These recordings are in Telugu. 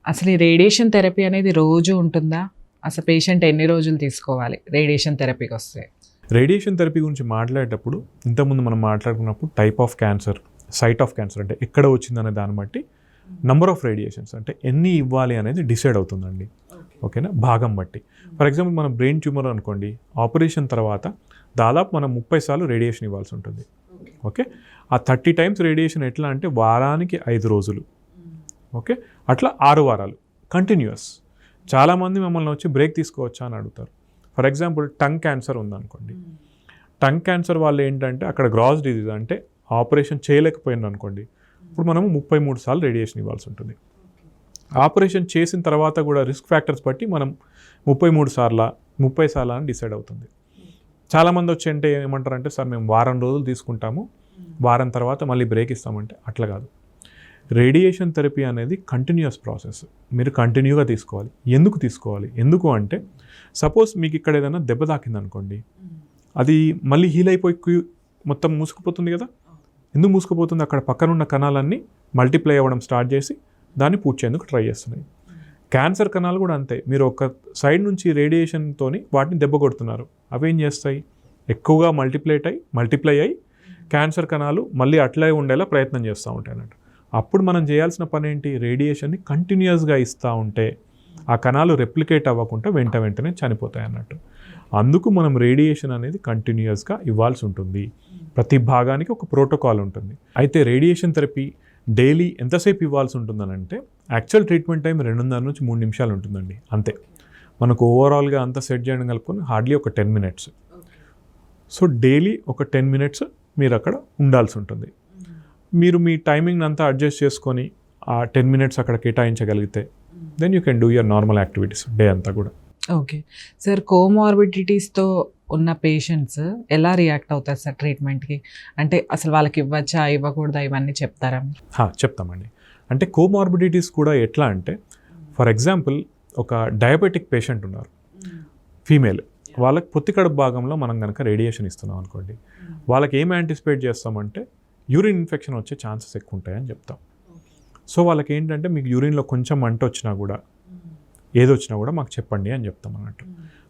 అసలు ఈ రేడియేషన్ థెరపీ అనేది రోజు ఉంటుందా? అసలు పేషెంట్ ఎన్ని రోజులు తీసుకోవాలి రేడియేషన్ థెరపీకొస్తే? రేడియేషన్ థెరపీ గురించి మాట్లాడేటప్పుడు ఇంతకుముందు మనం మాట్లాడుకున్నప్పుడు type of cancer, site of cancer అంటే ఎక్కడ వచ్చిందనే దాన్ని బట్టి నంబర్ ఆఫ్ రేడియేషన్స్ అంటే ఎన్ని ఇవ్వాలి అనేది డిసైడ్ అవుతుందండి. ఓకేనా, భాగం బట్టి. ఫర్ ఎగ్జాంపుల్ మనం బ్రెయిన్ ట్యూమర్ అనుకోండి, ఆపరేషన్ తర్వాత దాదాపు మనం 30 సార్లు రేడియేషన్ ఇవ్వాల్సి ఉంటుంది. ఓకే, ఆ 30 టైమ్స్ రేడియేషన్ ఎట్లా అంటే వారానికి 5 రోజులు. ఓకే, అట్లా 6 వారాలు కంటిన్యూస్. చాలామంది మమ్మల్ని వచ్చి బ్రేక్ తీసుకోవచ్చా అని అడుగుతారు. ఫర్ ఎగ్జాంపుల్ టంగ్ క్యాన్సర్ ఉందనుకోండి, టంగ్ క్యాన్సర్ వాళ్ళు ఏంటంటే అక్కడ గ్రాస్ డిజీజ్ అంటే ఆపరేషన్ చేయలేకపోయింది అనుకోండి, ఇప్పుడు మనము 33 సార్లు రేడియేషన్ ఇవ్వాల్సి ఉంటుంది. ఆపరేషన్ చేసిన తర్వాత కూడా రిస్క్ ఫ్యాక్టర్స్ బట్టి మనం 33 సార్ల 30 సార్ల అని డిసైడ్ అవుతుంది. చాలామంది వచ్చి అంటే ఏమంటారంటే సార్ మేము వారం రోజులు తీసుకుంటాము, వారం తర్వాత మళ్ళీ బ్రేక్ ఇస్తామంటే అట్లా కాదు. రేడియేషన్ థెరపీ అనేది కంటిన్యూస్ ప్రాసెస్. మీరు కంటిన్యూగా తీసుకోవాలి. ఎందుకు తీసుకోవాలి? ఎందుకు అంటే సపోజ్ మీకు ఇక్కడ ఏదైనా దెబ్బ తాకింది అనుకోండి, అది మళ్ళీ హీల్ అయిపోయి మొత్తం మూసుకుపోతుంది కదా. ఎందుకు మూసుకుపోతుంది? అక్కడ పక్కనున్న కణాలన్నీ మల్టిప్లై అవ్వడం స్టార్ట్ చేసి దాన్ని పూడ్చేందుకు ట్రై చేస్తున్నాయి. క్యాన్సర్ కణాలు కూడా అంతే. మీరు ఒక సైడ్ నుంచి రేడియేషన్తో వాటిని దెబ్బ కొడుతున్నారు, అవి ఏం చేస్తాయి? ఎక్కువగా మల్టిప్లై అయ్యి క్యాన్సర్ కణాలు మళ్ళీ అట్లే ఉండేలా ప్రయత్నం చేస్తూ ఉంటాయి అన్నట్టు. అప్పుడు మనం చేయాల్సిన పని ఏంటి? రేడియేషన్ని కంటిన్యూస్గా ఇస్తూ ఉంటే ఆ కణాలు రెప్లికేట్ అవ్వకుండా వెంటనే చనిపోతాయి అన్నట్టు. అందుకు మనం రేడియేషన్ అనేది కంటిన్యూస్గా ఇవ్వాల్సి ఉంటుంది. ప్రతి భాగానికి ఒక ప్రోటోకాల్ ఉంటుంది. అయితే రేడియేషన్ థెరపీ డైలీ ఎంతసేపు ఇవ్వాల్సి ఉంటుందనంటే యాక్చువల్ ట్రీట్మెంట్ టైం 2.5 నుంచి 3 నిమిషాలు ఉంటుందండి, అంతే. మనకు ఓవరాల్గా అంతా సెట్ చేయడం కలుపుకొని హార్డ్లీ ఒక 10 మినిట్స్. సో డైలీ ఒక 10 మినిట్స్ మీరు అక్కడ ఉండాల్సి ఉంటుంది. మీరు మీ టైమింగ్ అంతా అడ్జస్ట్ చేసుకొని ఆ 10 మినిట్స్ అక్కడ కేటాయించగలిగితే then you can do your normal activities day అంతా కూడా. ఓకే సార్, కోమార్బిడిటీస్తో ఉన్న పేషెంట్స్ ఎలా రియాక్ట్ అవుతారు సార్ ట్రీట్మెంట్కి? అంటే అసలు వాళ్ళకి ఇవ్వచ్చా ఇవ్వకూడదా ఇవన్నీ చెప్తారా? చెప్తామండి. అంటే కోమార్బిడిటీస్ కూడా ఎట్లా అంటే ఫర్ ఎగ్జాంపుల్ ఒక డయాబెటిక్ పేషెంట్ ఉన్నారు, ఫీమేల్. వాళ్ళకి పొత్తికడుపు భాగంలో మనం కనుక రేడియేషన్ ఇస్తున్నాం అనుకోండి, వాళ్ళకి ఏం యాంటిసిపేట్ చేస్తామంటే యూరిన్ ఇన్ఫెక్షన్ వచ్చే ఛాన్సెస్ ఎక్కువ ఉంటాయని చెప్తాం. సో వాళ్ళకి ఏంటంటే మీకు యూరిన్లో కొంచెం మంట వచ్చినా కూడా ఏదొచ్చినా కూడా మాకు చెప్పండి అని చెప్తాం అన్నట్టు.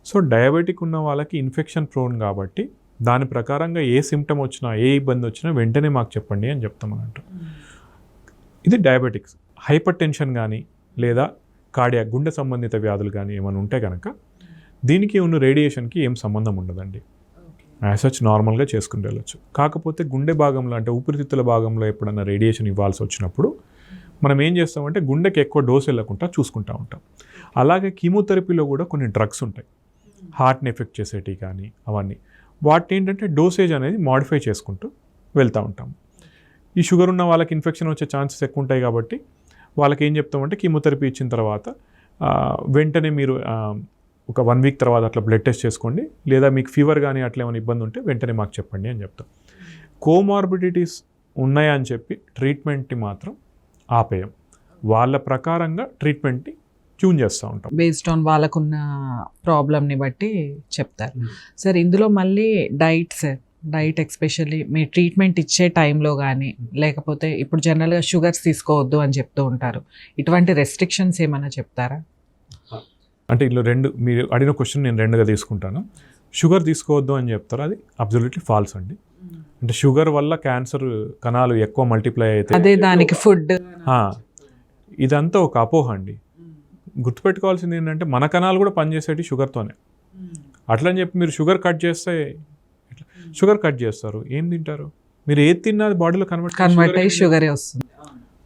సో డయాబెటిక్ ఉన్న వాళ్ళకి ఇన్ఫెక్షన్ ప్రోన్ కాబట్టి దాని ప్రకారంగా ఏ సిమ్టమ్ వచ్చినా ఏ ఇబ్బంది వచ్చినా వెంటనే మాకు చెప్పండి అని చెప్తాం అన్నట్టు. ఇది డయాబెటిక్స్. హైపర్ టెన్షన్ కానీ లేదా కార్డియాక్ గుండె సంబంధిత వ్యాధులు కానీ ఏమైనా ఉంటే కనుక దీనికి ఉన్న రేడియేషన్కి ఏం సంబంధం ఉండదండి. యాజ్ సచ్ నార్మల్గా చేసుకుని వెళ్ళొచ్చు. కాకపోతే గుండె భాగంలో అంటే ఊపిరితిత్తుల భాగంలో ఎప్పుడన్నా రేడియేషన్ ఇవ్వాల్సి వచ్చినప్పుడు మనం ఏం చేస్తామంటే గుండెకి ఎక్కువ డోస్ వెళ్ళకుండా చూసుకుంటూ ఉంటాం. అలాగే కీమోథెరపీలో కూడా కొన్ని డ్రగ్స్ ఉంటాయి, హార్ట్ని ఎఫెక్ట్ చేసేటివి కానీ అవన్నీ. వాటిని ఏంటంటే డోసేజ్ అనేది మాడిఫై చేసుకుంటూ వెళ్తూ ఉంటాం. ఈ షుగర్ ఉన్న వాళ్ళకి ఇన్ఫెక్షన్ వచ్చే ఛాన్సెస్ ఎక్కువ ఉంటాయి కాబట్టి వాళ్ళకి ఏం చెప్తామంటే కీమోథెరపీ ఇచ్చిన తర్వాత వెంటనే మీరు ఒక 1 వీక్ తర్వాత అట్లా బ్లడ్ టెస్ట్ చేసుకోండి, లేదా మీకు ఫీవర్ కానీ అట్లా ఏమైనా ఇబ్బంది ఉంటే వెంటనే మాకు చెప్పండి అని చెప్తాం. కోమార్బిడిటీస్ ఉన్నాయని చెప్పి ట్రీట్మెంట్ని మాత్రం ఆపేయం. వాళ్ళ ప్రకారంగా ట్రీట్మెంట్ని ట్యూన్ చేస్తూ ఉంటాం. బేస్డ్ ఆన్ వాళ్ళకున్న ప్రాబ్లమ్ని బట్టి చెప్తారు. సార్ ఇందులో మళ్ళీ డైట్ ఎస్పెషల్లీ మీ ట్రీట్మెంట్ ఇచ్చే టైంలో కానీ లేకపోతే ఇప్పుడు జనరల్గా షుగర్స్ తీసుకోవద్దు అని చెప్తూ ఉంటారు, ఇటువంటి రెస్ట్రిక్షన్స్ ఏమైనా చెప్తారా? అంటే ఇందులో మీరు అడిగిన క్వశ్చన్ నేను 2గా తీసుకుంటాను. షుగర్ తీసుకోవద్దు అని చెప్తారు, అది అబ్సల్యూట్లీ ఫాల్స్ అండి. అంటే షుగర్ వల్ల క్యాన్సర్ కణాలు ఎక్కువ మల్టిప్లై అయితే అదే దానికి ఫుడ్, ఇదంతా ఒక అపోహ అండి. గుర్తుపెట్టుకోవాల్సింది ఏంటంటే మన కణాలు కూడా పనిచేసేటి షుగర్తోనే. అట్లని చెప్పి మీరు షుగర్ కట్ చేస్తారు, ఏం తింటారు? మీరు ఏది తిన్నా అది బాడీలో కన్వర్ట్ అయ్యి షుగరే వస్తుంది.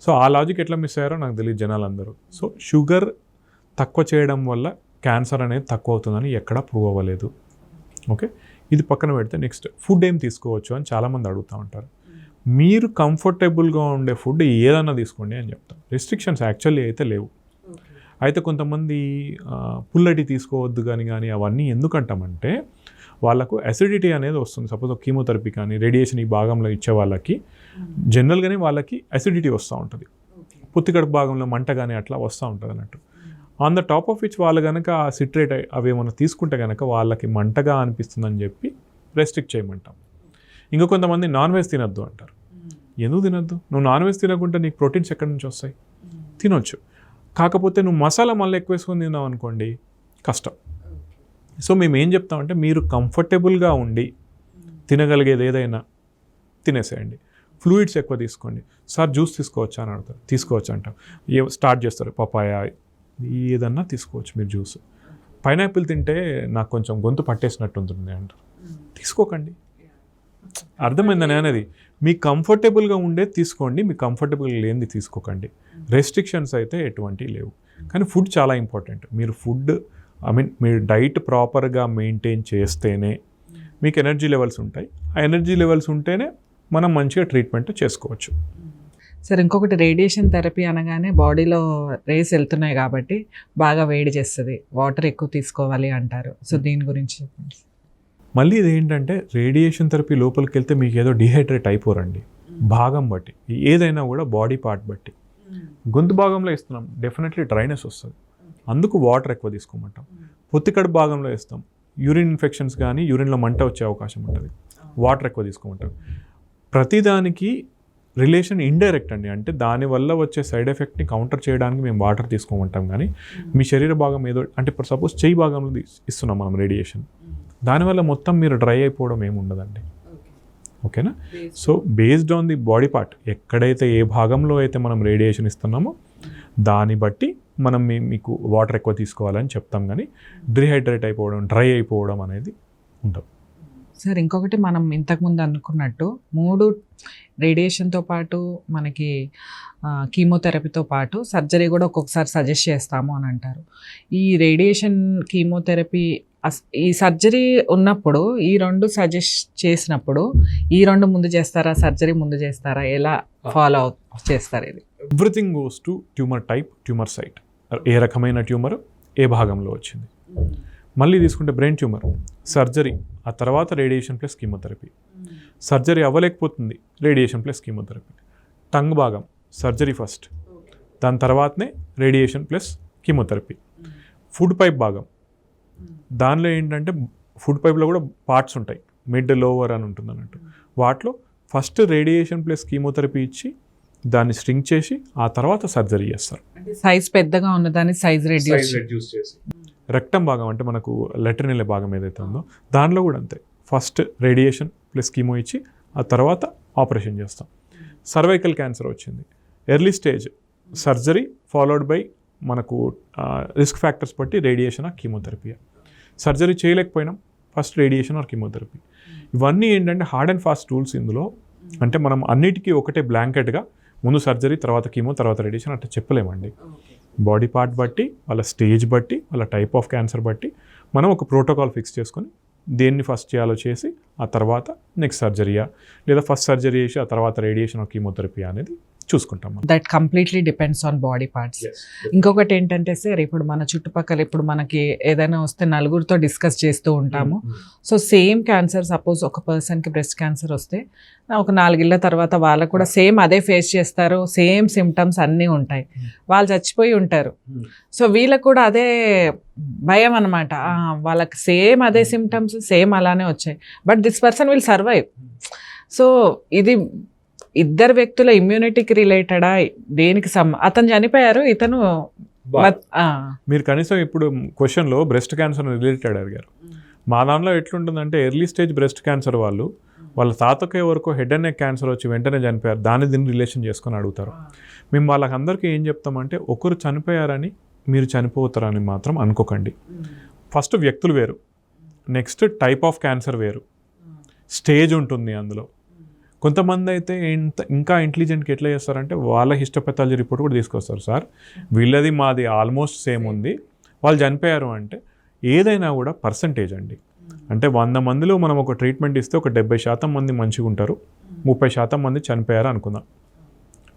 సో ఆ లాజిక్ ఎట్లా మిస్ అయ్యారో నాకు తెలియదు జనాలందరూ. సో షుగర్ తక్కువ చేయడం వల్ల క్యాన్సర్ అనేది తక్కువ అవుతుందని ఎక్కడా ప్రూవ్ అవ్వలేదు. ఓకే, ఇది పక్కన పెడితే నెక్స్ట్ ఫుడ్ ఏం తీసుకోవచ్చు అని చాలామంది అడుగుతూ ఉంటారు. మీరు కంఫర్టబుల్గా ఉండే ఫుడ్ ఏదన్నా తీసుకోండి అని చెప్తాం. రెస్ట్రిక్షన్స్ యాక్చువల్లీ అయితే లేవు. అయితే కొంతమంది పుల్లటి తీసుకోవద్దు కానీ అవన్నీ ఎందుకంటామంటే వాళ్ళకు అసిడిటీ అనేది వస్తుంది. సపోజ్ కీమోథెరపీ కానీ రేడియేషన్ ఈ భాగంలో ఇచ్చే వాళ్ళకి జనరల్గానే వాళ్ళకి అసిడిటీ వస్తూ ఉంటుంది, పొత్తికడుపు భాగంలో మంట కానీ అట్లా వస్తూ ఉంటుంది అన్నట్టు. On the top of which వాళ్ళు కనుక సిట్రేట్ అవి ఏమైనా తీసుకుంటే కనుక వాళ్ళకి మంటగా అనిపిస్తుందని చెప్పి రెస్ట్రిక్ట్ చేయమంటాం. ఇంకా కొంతమంది నాన్ వెజ్ తినొద్దు అంటారు. ఎందుకు తినొద్దు? నువ్వు నాన్ వెజ్ తినకుంటే నీకు ప్రోటీన్స్ ఎక్కడి నుంచి వస్తాయి? తినొచ్చు. కాకపోతే నువ్వు మసాలా మళ్ళీ ఎక్కువ వేసుకొని తిన్నావు అనుకోండి కష్టం. సో మేము ఏం చెప్తామంటే మీరు కంఫర్టబుల్గా ఉండి తినగలిగేది ఏదైనా తినేసేయండి. ఫ్లూయిడ్స్ ఎక్కువ తీసుకోండి. సార్ జ్యూస్ తీసుకోవచ్చా అని అడుగుతారు, తీసుకోవచ్చు అంటాం. స్టార్ట్ చేస్తారు పపాయ ఏదన్నా తీసుకోవచ్చు మీరు జ్యూస్. పైనాపిల్ తింటే నాకు కొంచెం గొంతు పట్టేసినట్టు ఉంటుంది అంటారు, తీసుకోకండి. అర్థమైందని అనేది మీకు కంఫర్టబుల్గా ఉండేది తీసుకోండి, మీకు కంఫర్టబుల్గా లేనిది తీసుకోకండి. రెస్ట్రిక్షన్స్ అయితే ఎటువంటివి లేవు. కానీ ఫుడ్ చాలా ఇంపార్టెంట్. మీరు ఫుడ్ మీరు డైట్ ప్రాపర్గా మెయింటైన్ చేస్తేనే మీకు ఎనర్జీ లెవెల్స్ ఉంటాయి. ఆ ఎనర్జీ లెవెల్స్ ఉంటేనే మనం మంచిగా ట్రీట్మెంట్ చేసుకోవచ్చు. సార్ ఇంకొకటి, రేడియేషన్ థెరపీ అనగానే బాడీలో రేస్ వెళ్తున్నాయి కాబట్టి బాగా వేడి చేస్తుంది, వాటర్ ఎక్కువ తీసుకోవాలి అంటారు. సో దీని గురించి చెప్పండి. మళ్ళీ ఇది ఏంటంటే రేడియేషన్ థెరపీ లోపలికి వెళ్తే మీకు ఏదో డిహైడ్రేట్ అయిపోరండి. భాగం బట్టి ఏదైనా కూడా బాడీ పార్ట్ బట్టి. గొంతు భాగంలో ఇస్తున్నాం డెఫినెట్లీ డ్రైనెస్ వస్తుంది, అందుకు వాటర్ ఎక్కువ తీసుకోమంటాం. పొత్తికడుపు భాగంలో ఇస్తాం, యూరిన్ ఇన్ఫెక్షన్స్ కానీ యూరిన్లో మంట వచ్చే అవకాశం ఉంటుంది, వాటర్ ఎక్కువ తీసుకోమంటాం. ప్రతిదానికి రిలేషన్ ఇండైరెక్ట్ అండి. అంటే దానివల్ల వచ్చే సైడ్ ఎఫెక్ట్ని కౌంటర్ చేయడానికి మేము వాటర్ తీసుకోమంటాం. కానీ మీ శరీర భాగం ఏదో అంటే ఇప్పుడు సపోజ్ చెయ్యి భాగంలో ఇస్తున్నాం మనం రేడియేషన్, దానివల్ల మొత్తం మీరు డ్రై అయిపోవడం ఏమి ఉండదండి. ఓకేనా? So based on the body part, ఎక్కడైతే ఏ భాగంలో అయితే మనం రేడియేషన్ ఇస్తున్నామో దాన్ని బట్టి మనం మీకు వాటర్ ఎక్కువ తీసుకోవాలని చెప్తాం. కానీ డిహైడ్రేట్ అయిపోవడం, డ్రై అయిపోవడం అనేది ఉండదు. సార్ ఇంకొకటి, మనం ఇంతకుముందు అనుకున్నట్టు 3 రేడియేషన్తో పాటు మనకి కీమోథెరపీతో పాటు సర్జరీ కూడా ఒక్కొక్కసారి సజెస్ట్ చేస్తాము అని అంటారు. ఈ రేడియేషన్, కీమోథెరపీ, ఈ సర్జరీ ఉన్నప్పుడు ఈ 2 సజెస్ట్ చేసినప్పుడు ఈ 2 ముందు చేస్తారా, సర్జరీ ముందు చేస్తారా, ఎలా ఫాలో చేస్తారు? ఇది everything goes to tumour type, tumour site, ఏ రకమైన ట్యూమర్ ఏ భాగంలో వచ్చింది. మళ్ళీ తీసుకుంటే బ్రెయిన్ ట్యూమర్, సర్జరీ, ఆ తర్వాత రేడియేషన్ ప్లస్ కీమోథెరపీ. సర్జరీ అవ్వలేకపోతుంది, రేడియేషన్ ప్లస్ కీమోథెరపీ. టంగ్ భాగం సర్జరీ ఫస్ట్, దాని తర్వాతనే radiation plus chemotherapy. Food pipe భాగం, దానిలో ఏంటంటే ఫుడ్ పైప్లో కూడా పార్ట్స్ ఉంటాయి, మిడ్ లోవర్ అని ఉంటుంది అన్నట్టు. వాటిలో ఫస్ట్ రేడియేషన్ ప్లస్ కీమోథెరపీ ఇచ్చి దాన్ని స్ట్రింగ్ చేసి ఆ తర్వాత సర్జరీ చేస్తారు. సైజ్ పెద్దగా ఉన్నదాన్ని సైజ్ రెడ్యూస్ చేసి. రెక్టమ్ భాగం అంటే మనకు లెటరినల్ భాగం ఏదైతే ఉందో దానిలో కూడా అంతే, ఫస్ట్ రేడియేషన్ ప్లస్ కీమో ఇచ్చి ఆ తర్వాత ఆపరేషన్ చేస్తాం. సర్వైకల్ క్యాన్సర్ వచ్చింది, early stage surgery followed by మనకు రిస్క్ ఫ్యాక్టర్స్ బట్టి రేడియేషన్ ఆ కీమోథెరపీ. సర్జరీ చేయలేకపోయినాం, ఫస్ట్ రేడియేషన్ ఆర్ కీమోథెరపీ. ఇవన్నీ ఏంటంటే హార్డ్ అండ్ ఫాస్ట్ రూల్స్ ఇందులో. అంటే మనం అన్నిటికీ ఒకటే బ్లాంకెట్గా ముందు సర్జరీ తర్వాత కీమో తర్వాత రేడియేషన్ అట్లా చెప్పలేమండి. బాడీ పార్ట్ బట్టి, వాళ్ళ స్టేజ్ బట్టి, వాళ్ళ టైప్ ఆఫ్ క్యాన్సర్ బట్టి మనం ఒక ప్రోటోకాల్ ఫిక్స్ చేసుకొని దేన్ని ఫస్ట్ చేయాలో చేసి ఆ తర్వాత నెక్స్ట్ సర్జరీయా లేదా ఫస్ట్ సర్జరీ చేసి ఆ తర్వాత రేడియేషన్ ఆర్ కీమోథెరపీ అనేది చూసుకుంటాం. That completely depends on body parts. ఇంకొకటి ఏంటంటే సార్, ఇప్పుడు మన చుట్టుపక్కల ఇప్పుడు మనకి ఏదైనా వస్తే నలుగురితో డిస్కస్ చేస్తూ ఉంటాము. సో సేమ్ క్యాన్సర్, సపోజ్ ఒక పర్సన్కి బ్రెస్ట్ క్యాన్సర్ వస్తే ఒక 4 ఏళ్ల తర్వాత వాళ్ళకు కూడా సేమ్ అదే ఫేస్ చేస్తారు, సేమ్ సిమ్టమ్స్ అన్నీ ఉంటాయి, వాళ్ళు చచ్చిపోయి ఉంటారు. సో వీళ్ళకు కూడా అదే భయం అనమాట, వాళ్ళకి సేమ్ అదే సిమ్టమ్స్ సేమ్ అలానే వచ్చాయి, but this person will survive. So ఇది ఇద్దరు వ్యక్తుల ఇమ్యూనిటీకి రిలేటెడా, దేనికి అతను చనిపోయారు, ఇతను మీరు కనీసం ఇప్పుడు క్వశ్చన్లో బ్రెస్ట్ క్యాన్సర్ రిలేటెడ్ అడిగారు. మా దానిలో ఎట్లుంటుందంటే ఎర్లీ స్టేజ్ బ్రెస్ట్ క్యాన్సర్ వాళ్ళ తాతకే వరకు హెడ్ అండ్ నెక్ క్యాన్సర్ వచ్చి వెంటనే చనిపోయారు, దీన్ని రిలేషన్ చేసుకొని అడుగుతారు. మేము వాళ్ళకందరికీ ఏం చెప్తామంటే ఒకరు చనిపోయారని మీరు చనిపోతారని మాత్రం అనుకోకండి. ఫస్ట్ వ్యక్తులు వేరు, నెక్స్ట్ టైప్ ఆఫ్ క్యాన్సర్ వేరు, స్టేజ్ ఉంటుంది అందులో. కొంతమంది అయితే ఇంకా ఇంటెలిజెంట్కి ఎట్లా చేస్తారంటే వాళ్ళ హిస్టోపెథాలజీ రిపోర్ట్ కూడా తీసుకొస్తారు. సార్ వీళ్ళది మాది ఆల్మోస్ట్ సేమ్ ఉంది, వాళ్ళు చనిపోయారు అంటే ఏదైనా కూడా పర్సంటేజ్ అండి. అంటే 100 మందిలో మనం ఒక ట్రీట్మెంట్ ఇస్తే ఒక 70% మంది మంచిగా ఉంటారు, 30% మంది చనిపోయారు అనుకుందాం.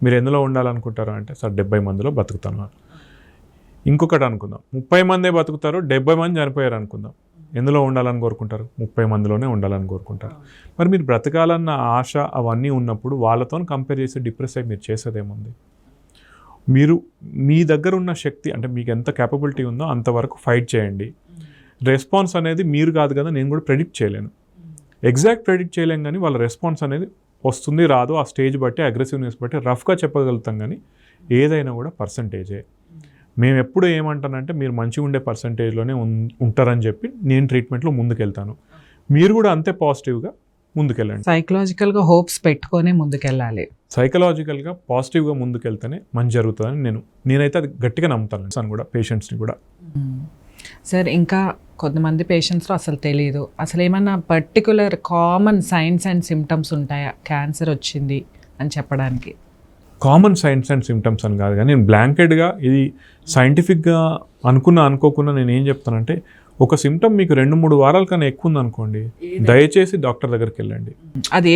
మీరు ఎందులో ఉండాలనుకుంటారు అంటే సార్ 70 మందిలో బతుకుతాను. ఇంకొకటి అనుకుందాం, 30 మందే బతుకుతారు, 70 మంది చనిపోయారు అనుకుందాం. ఎందులో ఉండాలని కోరుకుంటారు? 30 మందిలోనే ఉండాలని కోరుకుంటారు. మరి మీరు బ్రతకాలన్న ఆశ అవన్నీ ఉన్నప్పుడు వాళ్ళతో కంపేర్ చేసి డిప్రెస్ అయ్యి మీరు చేసేదేముంది? మీరు మీ దగ్గర ఉన్న శక్తి అంటే మీకు ఎంత క్యాపబిలిటీ ఉందో అంతవరకు ఫైట్ చేయండి. రెస్పాన్స్ అనేది మీరు కాదు కదా, నేను కూడా ప్రెడిక్ట్ చేయలేను, ఎగ్జాక్ట్ ప్రెడిక్ట్ చేయలేం. కానీ వాళ్ళ రెస్పాన్స్ అనేది వస్తుంది రాదు ఆ స్టేజ్ బట్టి, అగ్రెసివ్నెస్ బట్టి రఫ్గా చెప్పగలుగుతాం. కానీ ఏదైనా కూడా పర్సంటేజే. మేము ఎప్పుడు ఏమంటానంటే మీరు మంచిగా ఉండే పర్సంటేజ్లోనే ఉంటారని చెప్పి నేను ట్రీట్మెంట్లో ముందుకెళ్తాను. మీరు కూడా అంతే పాజిటివ్గా ముందుకెళ్ళండి. సైకలాజికల్గా హోప్స్ పెట్టుకొని ముందుకెళ్ళాలి. సైకలాజికల్గా పాజిటివ్గా ముందుకెళ్తేనే మంచి జరుగుతుందని నేనైతే అది గట్టిగా నమ్ముతాను కూడా పేషెంట్స్ని కూడా. సార్ ఇంకా కొంతమంది పేషెంట్స్లో అసలు తెలియదు, అసలు ఏమన్నా particular common science and symptoms ఉంటాయా క్యాన్సర్ వచ్చింది అని చెప్పడానికి? కామన్ సైన్స్ అండ్ సిమ్టమ్స్ అని కాదు కానీ నేను బ్లాంకెట్గా ఇది సైంటిఫిక్గా అనుకోకుండా నేను ఏం చెప్తానంటే, ఒక సిమ్టమ్ మీకు 2-3 వారాల కన్నా ఎక్కువ ఉందనుకోండి, దయచేసి డాక్టర్ దగ్గరికి వెళ్ళండి. అది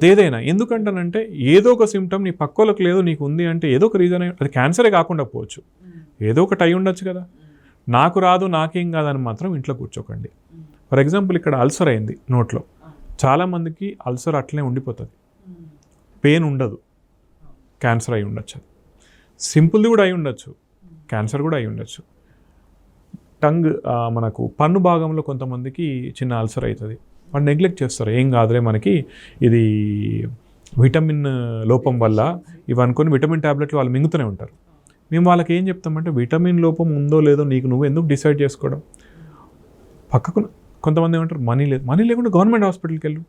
ఏదైనా ఎందుకంటానంటే ఏదో ఒక సిమ్టమ్ నీ పక్కోళ్ళకి లేదు నీకు ఉంది అంటే ఏదో ఒక రీజన్, అది క్యాన్సరే కాకుండా పోవచ్చు, ఏదో ఒకటి అయి ఉండొచ్చు కదా. నాకు రాదు నాకేం కాదని మాత్రం ఇంట్లో కూర్చోకండి. ఫర్ ఎగ్జాంపుల్ ఇక్కడ అల్సర్ అయింది నోట్లో, చాలామందికి అల్సర్ అట్లనే ఉండిపోతుంది, పెయిన్ ఉండదు, క్యాన్సర్ అయి ఉండొచ్చు. అది సింపుల్ది కూడా అయి ఉండొచ్చు, క్యాన్సర్ కూడా అయి ఉండొచ్చు. టంగ్ మనకు పన్ను భాగంలో కొంతమందికి చిన్న అల్సర్ అవుతుంది, వాళ్ళు నెగ్లెక్ట్ చేస్తారు, ఏం కాదులే మనకి ఇది విటమిన్ లోపం వల్ల ఇవి అనుకొని విటమిన్ ట్యాబ్లెట్లు వాళ్ళు మింగుతూనే ఉంటారు. మేము వాళ్ళకి ఏం చెప్తామంటే విటమిన్ లోపం ఉందో లేదో నీకు నువ్వు ఎందుకు డిసైడ్ చేసుకోవడం, పక్కకు కొంతమంది ఏమంటారు మనీ లేకుండా గవర్నమెంట్ హాస్పిటల్కి వెళ్ళు,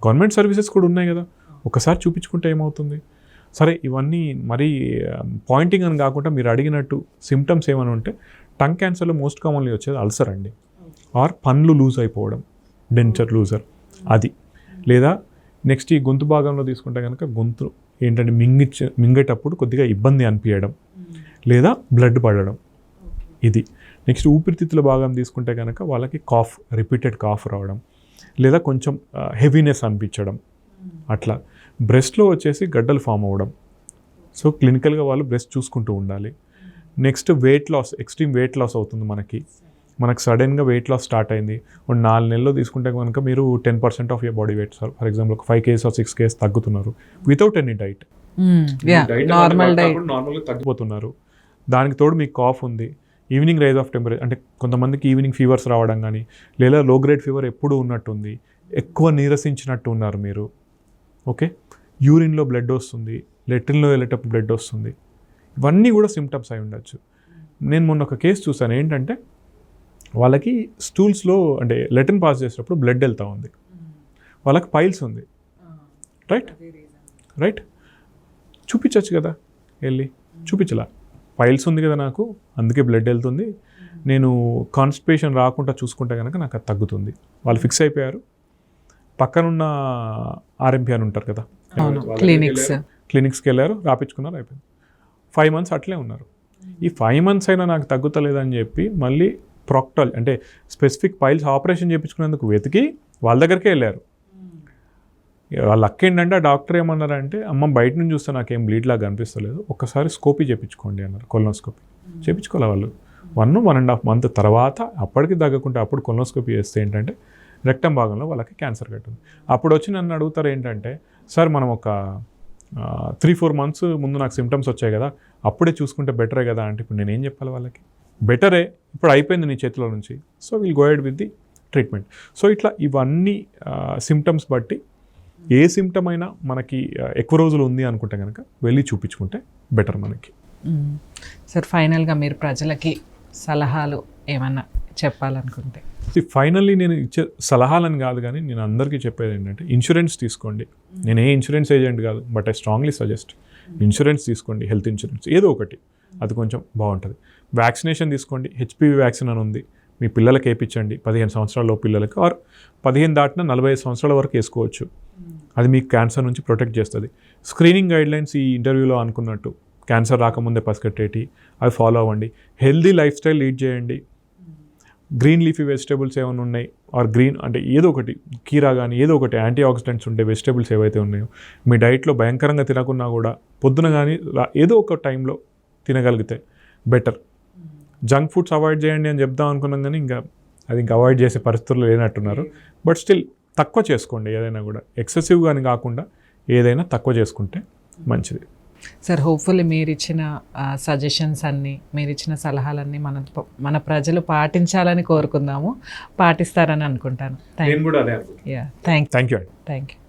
గవర్నమెంట్ సర్వీసెస్ కూడా ఉన్నాయి కదా, ఒకసారి చూపించుకుంటే ఏమవుతుంది. సరే ఇవన్నీ మరీ పాయింటింగ్ అని కాకుండా మీరు అడిగినట్టు సిమ్టమ్స్ ఏమైనా ఉంటే, టంగ్ క్యాన్సర్లో మోస్ట్ కామన్లీ వచ్చేది అల్సర్ అండి, ఆర్ పండ్లు లూజ్ అయిపోవడం, డెంచర్ లూజర్ అది, లేదా నెక్స్ట్ ఈ గొంతు భాగంలో తీసుకుంటే కనుక గొంతు ఏంటంటే మింగేటప్పుడు కొద్దిగా ఇబ్బంది అనిపించడం, లేదా బ్లడ్ పడడం ఇది. నెక్స్ట్ ఊపిరితిత్తుల భాగం తీసుకుంటే కనుక వాళ్ళకి రిపీటెడ్ కాఫ్ రావడం, లేదా కొంచెం హెవీనెస్ అనిపించడం అట్లా. బ్రెస్ట్లో వచ్చేసి గడ్డలు ఫామ్ అవ్వడం, సో క్లినికల్గా వాళ్ళు బ్రెస్ట్ చూసుకుంటూ ఉండాలి. Next weight loss, extreme weight loss అవుతుంది మనకు సడన్గా వెయిట్ లాస్ స్టార్ట్ అయింది, 4 నెలల్లో తీసుకుంటే కనుక మీరు 10% of your body weight, for example ఒక 5 kgs or 6 kgs తగ్గుతున్నారు వితౌట్ ఎనీ డైట్, నార్మల్గా తగ్గిపోతున్నారు. దానికి తోడు మీకు కాఫ్ ఉంది, ఈవినింగ్ రైజ్ ఆఫ్ టెంపరేచర్, అంటే కొంతమందికి ఈవినింగ్ ఫీవర్స్ రావడం కానీ, లేదా లో గ్రేడ్ ఫీవర్ ఎప్పుడు ఉన్నట్టుంది, ఎక్కువ నీరసించినట్టు ఉన్నారు మీరు, ఓకే, యూరిన్లో బ్లడ్ వస్తుంది, లెట్రిన్లో వెళ్ళేటప్పుడు బ్లడ్ వస్తుంది, ఇవన్నీ కూడా సిమ్టమ్స్ అయి ఉండొచ్చు. నేను మొన్న ఒక కేసు చూసాను, ఏంటంటే వాళ్ళకి స్టూల్స్లో అంటే లెట్రిన్ పాస్ చేసేటప్పుడు బ్లడ్ వెళ్తూ ఉంది, వాళ్ళకి పైల్స్ ఉంది, రైట్ చూపించచ్చు కదా, వెళ్ళి చూపించలా, పైల్స్ ఉంది కదా నాకు అందుకే బ్లడ్ వెళ్తుంది, నేను కాన్స్టిపేషన్ రాకుండా చూసుకుంటే కనుక నాకు అది తగ్గుతుంది. వాళ్ళు ఫిక్స్ అయిపోయారు, పక్కనున్న ఆర్ఎంపీ అని ఉంటారు కదా క్లినిక్స్కి వెళ్ళారు, రాపించుకున్నారు, అయిపోయింది. 5 months అట్లే ఉన్నారు. ఈ 5 months అయినా నాకు తగ్గుతలేదని చెప్పి మళ్ళీ ప్రాక్టల్ అంటే స్పెసిఫిక్ పైల్స్ ఆపరేషన్ చేయించుకునేందుకు వెతికి వాళ్ళ దగ్గరికే వెళ్ళారు. వాళ్ళ అక్క ఏంటంటే ఆ డాక్టర్ ఏమన్నారంటే, అమ్మ బయట నుంచి చూస్తే నాకేం బ్లీడ్ లాగా అనిపిస్తలేదు, ఒక్కసారి స్కోపీ చేయించుకోండి అన్నారు. కొలనోస్కోపీ చేయించుకోవాలి వాళ్ళు 1.5 months తర్వాత, అప్పటికి తగ్గకుంటే అప్పుడు కొలనోస్కోపీ చేస్తే ఏంటంటే రెక్టమ్ భాగంలో వాళ్ళకి క్యాన్సర్ కట్టింది. అప్పుడు వచ్చి నన్ను అడుగుతారు ఏంటంటే, సార్ మనం ఒక 3-4 months ముందు నాకు సిమ్టమ్స్ వచ్చాయి కదా, అప్పుడే చూసుకుంటే బెటరే కదా అంటే, ఇప్పుడు నేనేం చెప్పాలి వాళ్ళకి, బెటరే ఇప్పుడు అయిపోయింది నీ చేతిలో నుంచి, so will go head with the treatment. So ఇట్లా ఇవన్నీ సిమ్టమ్స్ బట్టి ఏ సిమ్టమ్ అయినా మనకి ఎక్కువ రోజులు ఉంది అనుకుంటే కనుక వెళ్ళి చూపించుకుంటే బెటర్ మనకి. సార్ ఫైనల్గా మీరు ప్రజలకి సలహాలు ఏమన్నా చెప్పాలనుకుంటే? ఫైనల్లీ నేను ఇచ్చే సలహాలని కాదు కానీ నేను అందరికీ చెప్పేది ఏంటంటే, ఇన్సూరెన్స్ తీసుకోండి. నేను ఏ ఇన్సూరెన్స్ ఏజెంట్ కాదు, but I strongly suggest insurance తీసుకోండి, హెల్త్ ఇన్సూరెన్స్ ఏదో ఒకటి, అది కొంచెం బాగుంటుంది. వ్యాక్సినేషన్ తీసుకోండి, హెచ్పివి వ్యాక్సిన్ అని ఉంది, మీ పిల్లలకి వేయించండి, 15 సంవత్సరాల పిల్లలకి, ఆర్ 15 దాటిన 45 సంవత్సరాల వరకు వేసుకోవచ్చు, అది మీకు క్యాన్సర్ నుంచి ప్రొటెక్ట్ చేస్తుంది. స్క్రీనింగ్ గైడ్లైన్స్ ఈ ఇంటర్వ్యూలో అనుకున్నట్టు క్యాన్సర్ రాకముందే పసిగట్టేటి అవి ఫాలో అవ్వండి. హెల్దీ లైఫ్ స్టైల్ లీడ్ చేయండి. గ్రీన్ లీఫీ వెజిటేబుల్స్ ఏమైనా ఉన్నాయి, ఆర్ గ్రీన్ అంటే ఏదో ఒకటి కీరా కానీ ఏదో ఒకటి యాంటీ ఆక్సిడెంట్స్ ఉండే వెజిటేబుల్స్ ఏవైతే ఉన్నాయో మీ డైట్లో భయంకరంగా తినకున్నా కూడా పొద్దున కానీ ఏదో ఒక టైంలో తినగలిగితే బెటర్. జంక్ ఫుడ్స్ అవాయిడ్ చేయండి అని చెప్దాం అనుకున్నాం కానీ ఇంకా అవాయిడ్ చేసే పరిస్థితులు లేనట్టున్నారు. బట్ స్టిల్ తక్కువ చేసుకోండి, ఏదైనా కూడా ఎక్సెసివ్ కానీ కాకుండా ఏదైనా తక్కువ చేసుకుంటే మంచిది. సార్ హోప్ఫుల్లీ మీరు ఇచ్చిన సజెషన్స్ అన్నీ, మీరు ఇచ్చిన సలహాలన్నీ మన ప్రజలు పాటించాలని కోరుకుందాము, పాటిస్తారని అనుకుంటాను. Thank you.